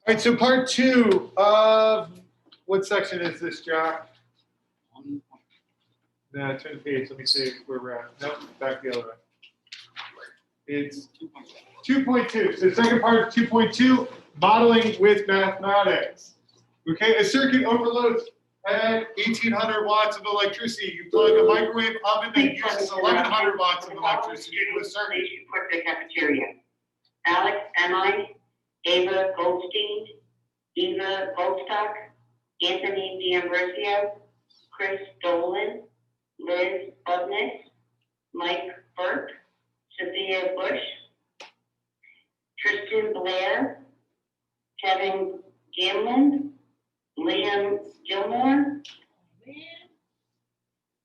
All right, so part 2 of what section is this, Jack? No, turn the page. Let me see where we're at. Nope, back the other way. It's 2.2. So the second part of 2.2, modeling with mathematics. Okay, a circuit overloads at 1,800 watts of electricity. You plug a microwave oven that uses 1,100 watts of electricity into a circuit. For the cafeteria. Alex Emily, Ava Goldstein, Eva Goldstock, Anthony D'Ambrosio, Chris Dolan, Liz Bubness, Mike Burke, Sophia Bush, Tristan Blair, Kevin Gamlin, Liam Gilmore,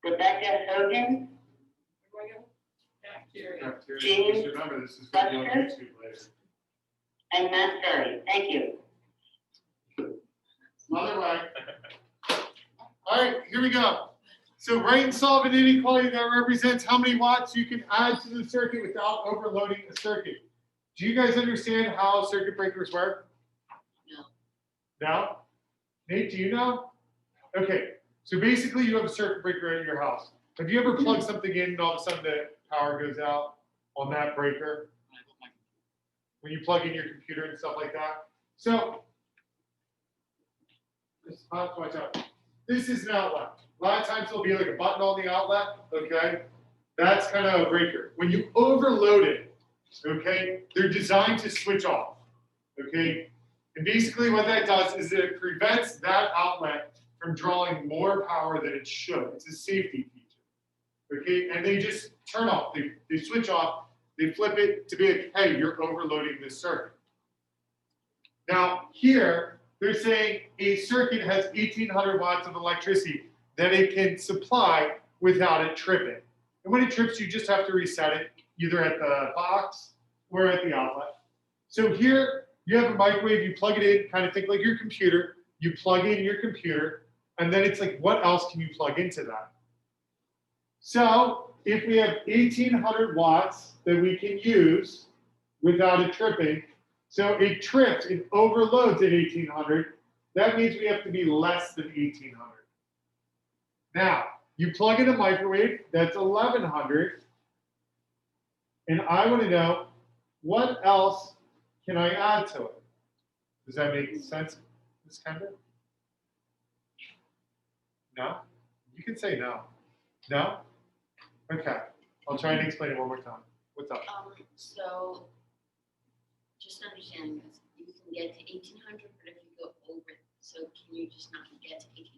Rebecca Hogan, James Remember, this is going to be on Buster, YouTube later. and Matt Ferry. Thank you. Other way. All right, here we go. So write and solve an inequality that represents how many watts you can add to the circuit without overloading the circuit. Do you guys understand how circuit breakers work? No. No? Nate, do you know? Okay, so basically you have a circuit breaker at your house. Have you ever plugged something in and all of a sudden the power goes out on that breaker? When you plug in your computer and stuff like that? So, watch out. This is an outlet. A lot of times there'll be like a button on the outlet, okay? That's kind of a breaker. When you overload it, okay, they're designed to switch off, okay? And basically what that does is it prevents that outlet from drawing more power than it should. It's a safety feature, okay? And they just turn off, they switch off, they flip it to be like, hey, you're overloading this circuit. Now here, they're saying a circuit has 1,800 watts of electricity that it can supply without it tripping. And when it trips, you just have to reset it, either at the box or at the outlet. So here, you have a microwave, you plug it in, kind of think like your computer, you plug in your computer, and then it's like, what else can you plug into that? So if we have 1,800 watts that we can use without it tripping, so it trips, it overloads at 1,800, that means we have to be less than 1,800. Now, you plug in a microwave, that's 1,100, and I want to know, what else can I add to it? Does that make sense, Ms. Kendra? No? You can say no. No? Okay. I'll try and explain it one more time. What's up? So, just understanding this, you can get to 1,800, but if you go over, so can you just not get to 1,800?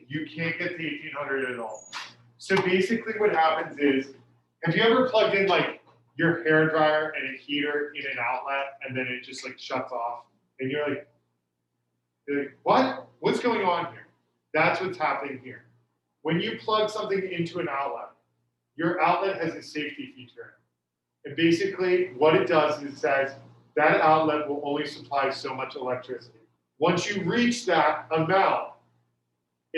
You can't get to 1,800 at all. So basically what happens is, have you ever plugged in like your hair dryer and a heater in an outlet and then it just like shuts off? And you're like, what? What's going on here? That's what's happening here. When you plug something into an outlet, your outlet has a safety feature. And basically what it does is it says that outlet will only supply so much electricity. Once you reach that amount,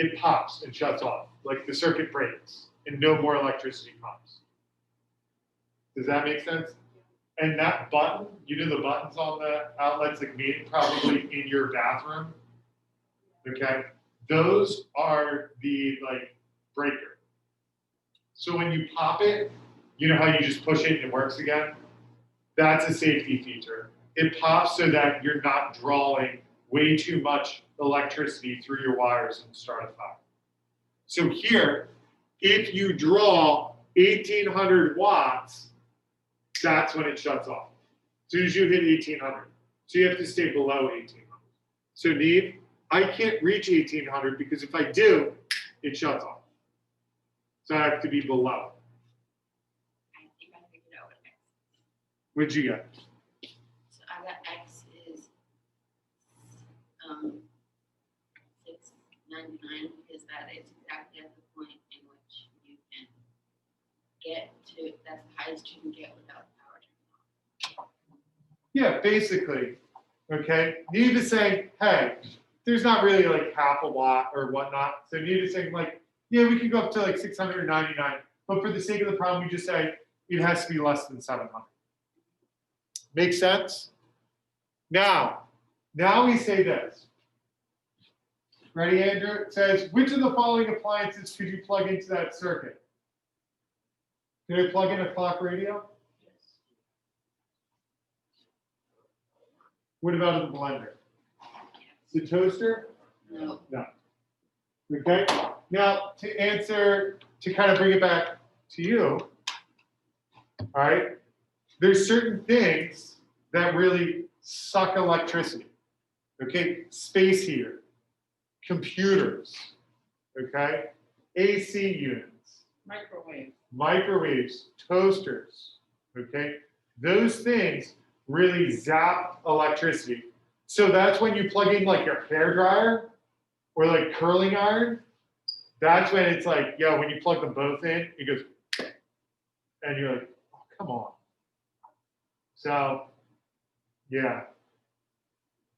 it pops and shuts off, like the circuit breaks, and no more electricity comes. Does that make sense? And that button, you know the buttons on the outlets, like probably in your bathroom, okay? Those are the like breaker. So when you pop it, you know how you just push it and it works again? That's a safety feature. It pops so that you're not drawing way too much electricity through your wires and start a fire. So here, if you draw 1,800 watts, that's when it shuts off. As soon as you hit 1,800. So you have to stay below 1,800. So Neve, I can't reach 1,800 because if I do, it shuts off. So I have to be below. I think I figured out what X is. What'd you get? So I got X is 699 because that is exactly at the point in which you can get to, that's the highest you can get without the power turning off. Yeah, basically. Okay. Neve is saying, hey, there's not really like half a watt or whatnot. So Neve is saying like, yeah, we can go up to like 699. But for the sake of the problem, we just say it has to be less than 700. Make sense? Now, Now we say this. Ready, Andrew? It says, which of the following appliances could you plug into that circuit? Could I plug in a clock radio? What about the blender? The toaster? No. No. Okay. Now, to answer, to kind of bring it back to you, all right, there's certain things that really suck electricity. Okay, space heater, computers, okay, AC units, microwaves, toasters, okay, those things really zap electricity. So that's when you plug in like your hair dryer or like curling iron. That's when it's like, yo, when you plug them both in, it goes, and you're like, oh, come on. So, yeah.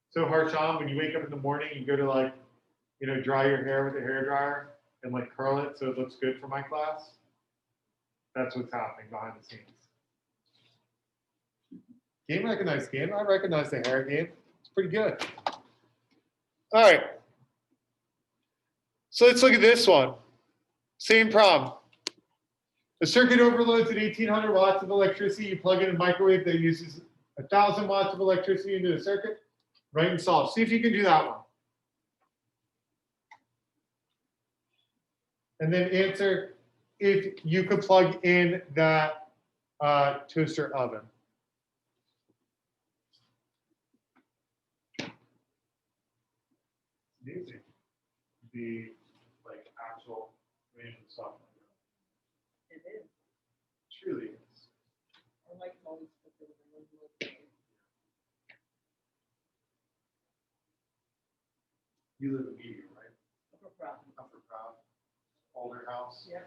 So Harshan, when you wake up in the morning, you go to like, you know, dry your hair with a hair dryer and like curl it so it looks good for my class. That's what's happening behind the scenes. Game recognized game. I recognize the hair game. It's pretty good. All right. So let's look at this one. Same problem. A circuit overloads at 1800 watts of electricity. You plug in a microwave that uses 1000 watts of electricity into the circuit. Write and solve. See if you can do that one. And then answer if you could plug in that toaster oven. Amazing. The like actual random stuff. It is. Truly is. I like all these pictures and those little things. You live in Media, right? No problem. Upper Proud, older house. Yeah.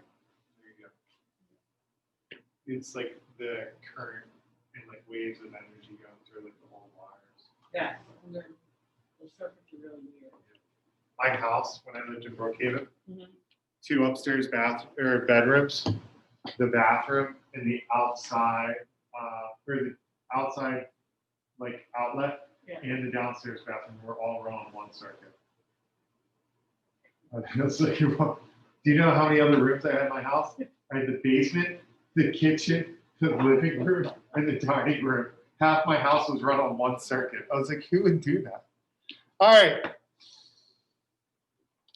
There you go. It's like the current and like waves of energy going through like the whole wires. Yeah, and the circuits are really weird. My house, when I lived in Brookhaven, Mhm. 2 upstairs bedrooms, the bathroom and the outside, or the outside like outlet Yeah. and the downstairs bathroom were all run on one circuit. It's like, do you know how many other rooms I had in my house? I had the basement, the kitchen, the living room, and the dining room. Half my house was run on one circuit. I was like, who would do that? All right.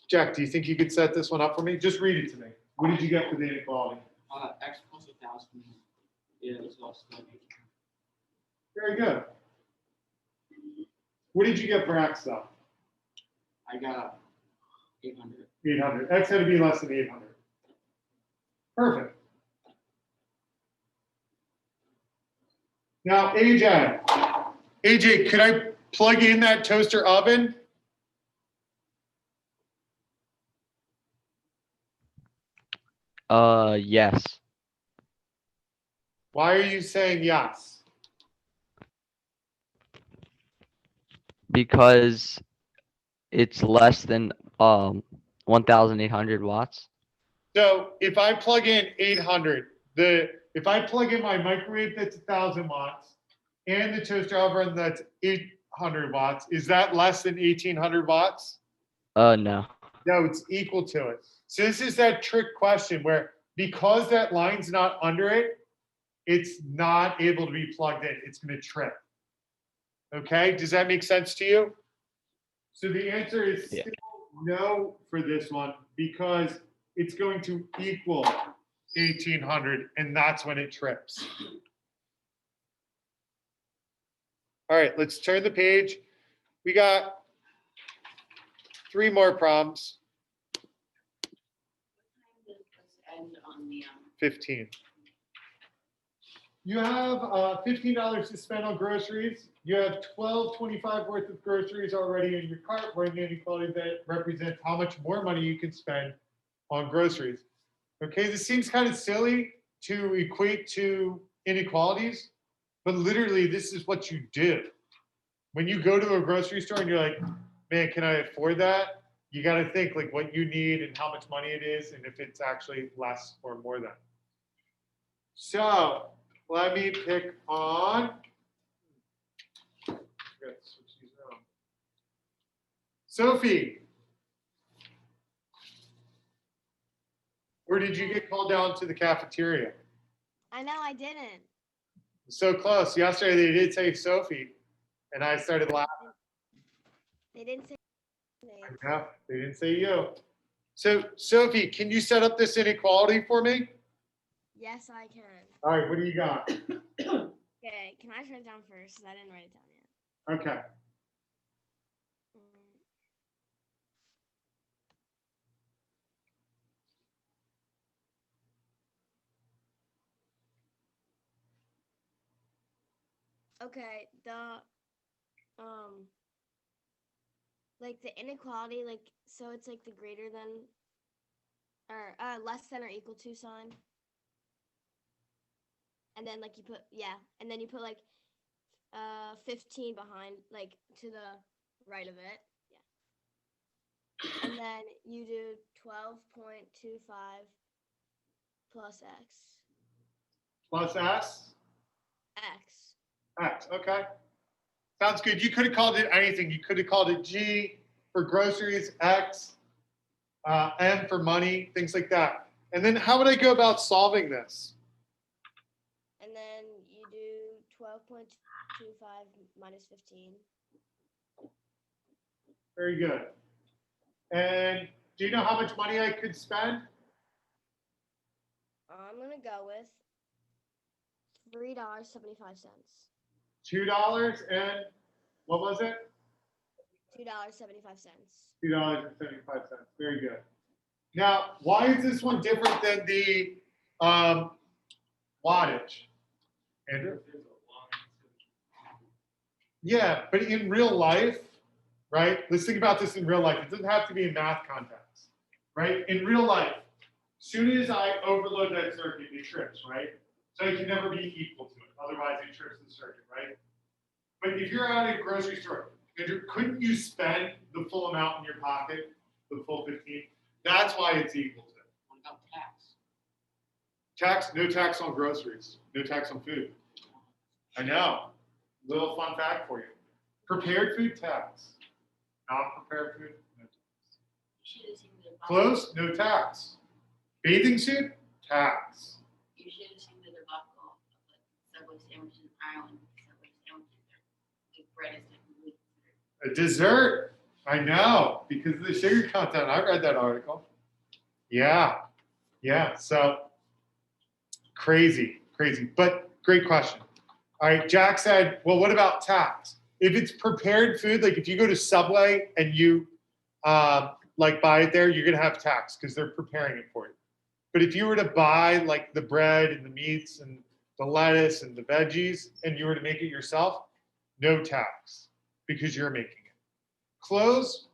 Jack, do you think you could set this one up for me? Just read it to me. What did you get for the inequality? X plus 1,000. Yeah, it's lost. Very good. What did you get for X though? I got 800. 800. X had to be less than 800. Perfect. Now, AJ, could I plug in that toaster oven? Yes, Why are you saying yes? because it's less than 1,800 watts. So if I plug in 800, if I plug in my microwave that's 1,000 watts and the toaster oven that's 800 watts, is that less than 1,800 watts? No. No, it's equal to it. So this is that trick question where because that line's not under it, it's not able to be plugged in. It's going to trip. Okay, does that make sense to you? So the answer is Yeah. still no for this one because it's going to equal 1,800 and that's when it trips. All right, let's turn the page. We got 3 more problems. Does this end on the 15. You have $15 to spend on groceries. You have $12.25 worth of groceries already in your cart. Where the inequality that represents how much more money you can spend on groceries. Okay, this seems kind of silly to equate to inequalities, but literally this is what you do. When you go to a grocery store and you're like, man, can I afford that? You got to think like what you need and how much money it is and if it's actually less or more than. So let me pick on, Sophie. Or did you get called down to the cafeteria? I know I didn't. So close. Yesterday they did say Sophie, and I started laughing. They didn't say my name. Yeah, they didn't say you. So Sophie, can you set up this inequality for me? Yes, I can. All right, what do you got? Okay, can I write it down first? 'Cause I didn't write it down yet. Okay. Mm. Okay, like the inequality, like so it's like the greater than or less than or equal to sign. And then like you put and then you put like 15 behind, like to the right of it. Yeah. And then you do 12.25 plus x. Plus S? X. X, okay. Sounds good. You could have called it anything. You could have called it G for groceries, X, M for money, things like that. And then how would I go about solving this? And then you do 12.25 minus 15. Very good. And do you know how much money I could spend? I'm gonna go with $3.75. $2 and what was it? $2.75. $2.75. Very good. Now, why is this one different than the wattage? Andrew? Yeah, but in real life, right? Let's think about this in real life. It doesn't have to be in math context, right? In real life, as soon as I overload that circuit, it trips, right? So it can never be equal to it. Otherwise, it trips the circuit, right? But if you're at a grocery store, Andrew, couldn't you spend the full amount in your pocket, the full 15? That's why it's equal to. What about tax? Tax, no tax on groceries, no tax on food. I know. Little fun fact for you. Prepared food tax. Non-prepared food, no tax. You should have seen the debacle. Close, no tax. Bathing suit, tax. You should have seen the debacle of like Subway sandwiches in Ireland. Subway sandwiches are like bread is technically considered. A dessert, I know, because of the sugar content. I read that article. Yeah, so crazy, but great question. All right, Jack said, well, what about tax? If it's prepared food, like if you go to Subway and you like buy it there, you're gonna have tax because they're preparing it for you. But if you were to buy like the bread and the meats and the lettuce and the veggies and you were to make it yourself, no tax because you're making it. Clothes,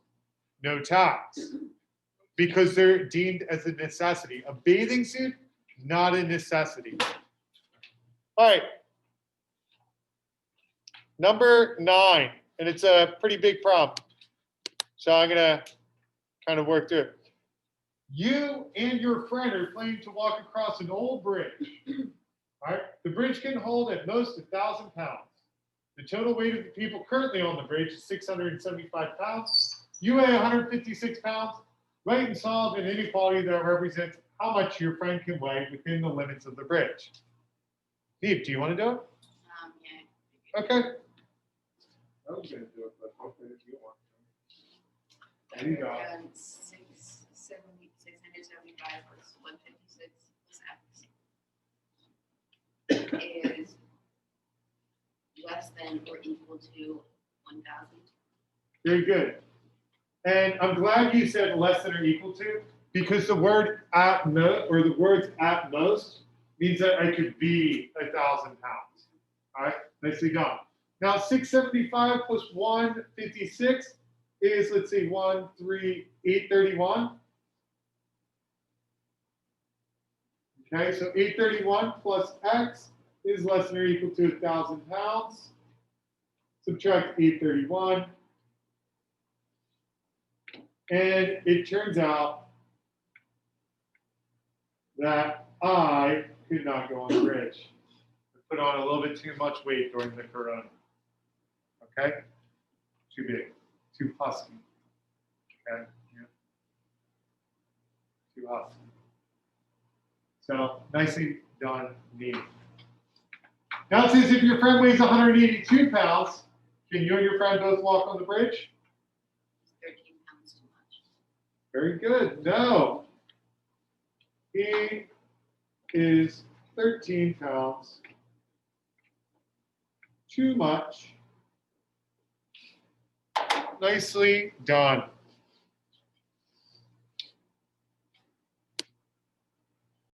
no tax because they're deemed as a necessity. A bathing suit, not a necessity. All right. Number 9, and it's a pretty big problem. So I'm gonna kind of work through it. You and your friend are planning to walk across an old bridge. All right, the bridge can hold at most 1,000 pounds. The total weight of the people currently on the bridge is 675 pounds. You weigh 156 pounds. Write and solve an inequality that represents how much your friend can weigh within the limits of the bridge. Steve, do you want to do it? Yeah. Okay. I was going to do it, but hopefully if you want to. There you go. 675 plus 156 plus X is less than or equal to 1,000. Very good. And I'm glad you said less than or equal to, because the word at most, or the words at most, means that I could be 1,000 pounds. All right, nicely done. Now 675 plus 156 is, let's see, 831. Okay, so 831 plus X is less than or equal to 1,000 pounds. Subtract 831. And it turns out that I could not go on the bridge. I put on a little bit too much weight during the corona. Okay? Too big, too husky. Okay. Yeah. Too hot. So nicely done, me. Now it says if your friend weighs 182 pounds, can you and your friend both walk on the bridge? 13 pounds too much. Very good. No. He is 13 pounds too much. Nicely done.